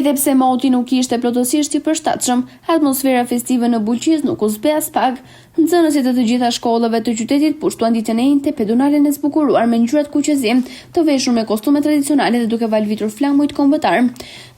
Edhe pse moti nuk ishte plotësisht i përshtatshëm, atmosfera festive në Bulqiz nuk u zbe as pak. Nxënësit e të gjitha shkollave të qytetit pushtuan ditën e njëjtë pedonalen e zbukuruar me ngjyrat kuqezim, të veshur me kostume tradicionale dhe duke valvitur flamujt kombëtar.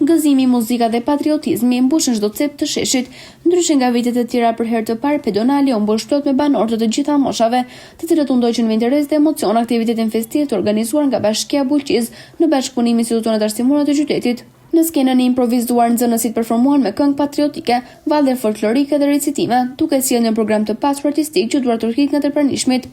Gëzimi, muzika dhe patriotizmi mbushën çdo cep të sheshit. Ndryshe nga vitet e tjera, për herë të parë pedonali u mbush plot me banorë të gjitha moshave, të cilët u ndoqën me interes dhe emocion aktivitetin festiv të organizuar nga Bashkia Bulqiz në bashkëpunim me institucionet arsimore të qytetit. Në skenën e improvizuar, nxënësit performuan me këngë patriotike, valë folklorike dhe recitime, duke sjellë një program të pasur artistik që duar turkik nga të pranishmit.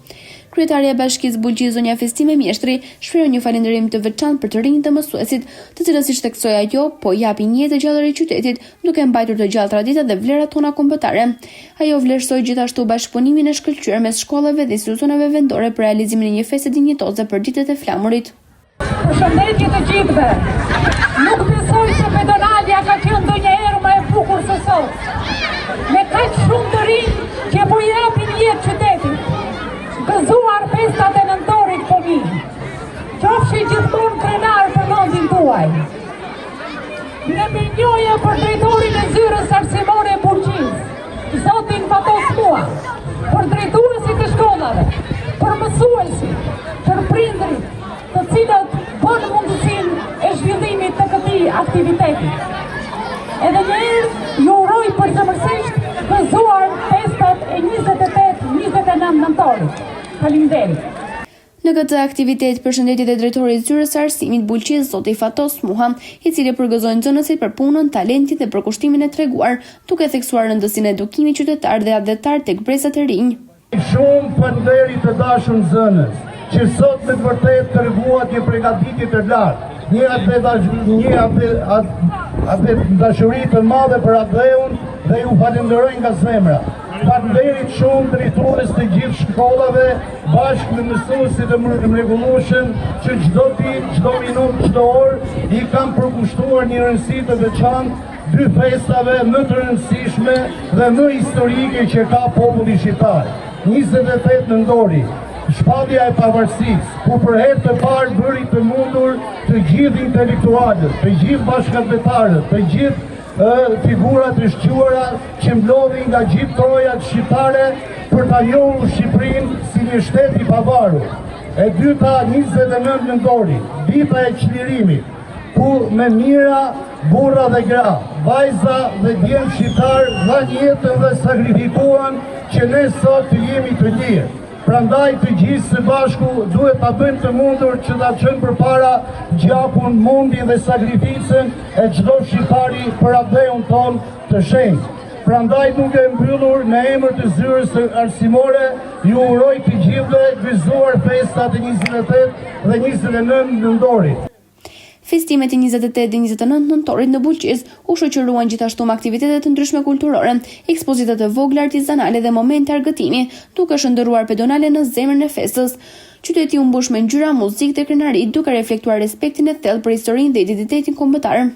Kryetaria e Bashkisë Bulqiz, zonja Festime Mjeshtri, shpreh një falënderim të veçantë për të rinjtë dhe mësuesit, të cilët siç theksoi ajo, po japin jetë të gjallëre qytetit, duke mbajtur të gjallë traditat dhe vlerat tona kombëtare. Ajo vlerësoi gjithashtu bashkëpunimin e shkëlqyer mes shkollave dhe institucioneve vendore për realizimin e një feste dinjitoze për ditët e flamurit. Përshëndetje të gjithëve. Nuk besoj se pedonalja ka qenë ndonjëherë më e bukur se sot. Me kaq shumë të rinj që po i japin jetë qytetit. Gëzuar festat e nëntorit po mi. Qofshi gjithmonë krenar për vendin tuaj. Ne mirënjohje për drejtorin e zyrës arsimore e Bulqiz, zotin Fatos Mua, për drejtuesit e shkollave, për mësuesit, për prindrit, të cilët bën mundësinë e zhvillimit të këtij aktiviteti. Edhe njëherë ju uroj përzemërsisht gëzuar festat e 28-29 nëntorit. Faleminderit. Në këtë aktivitet, përshëndetje dhe drejtori i zyrës së arsimit Bulqiz, zoti Fatos Muha, i cili përgëzoi nxënësit për punën, talentin dhe për kushtimin e treguar, duke theksuar rëndësinë e edukimit qytetar dhe adhetar tek brezat e rinj. Shumë falënderit të dashur nxënës, që sot me të vërtet treguat një përgatitje të lartë, një dashuri të madhe për atëheun dhe ju falenderoj nga zemra. Falënderit shumë drejtues të gjithë shkollave, bashkë me mësuesit e mrekullueshëm që çdo ditë, çdo minutë, çdo orë i kanë përkushtuar një rëndësi të veçantë dy festave më të rëndësishme dhe më historike që ka populli shqiptar. 28 nëntori, shpallja e pavarësisë, ku për herë të parë bëri të mundur të gjithë intelektualët, të gjithë bashkëdhetarët, të gjithë figurat e shquara që mblodhin nga gjithë trojat shqiptare për ta njohur Shqipërinë si një shtet i pavarur. E dyta, 29 nëntori, dita e çlirimit, ku me mira, burra dhe gra, vajza dhe djemë shqiptar dhanë jetën dhe sakrifikuan që ne sot të jemi të lirë. Prandaj të gjithë së bashku duhet ta bëjmë të mundur që ta çojmë përpara gjakun, mundin dhe sakrificën e çdo shqiptari për atëheun ton të shenjtë. Prandaj duke mbyllur në emër të zyrës arsimore, ju uroj të gjithëve gëzuar festat e 28 dhe 29 nëntorit. Festimet e 28 dhe 29 nëntorit në Bulqiz u shoqëruan gjithashtu me aktivitete të ndryshme kulturore, ekspozita të vogla artizanale dhe momente argëtimi, duke shndërruar pedonale në zemrën e festës. Qyteti u mbush me ngjyra, muzikë dhe krenari, duke reflektuar respektin e thellë për historinë dhe identitetin kombëtar.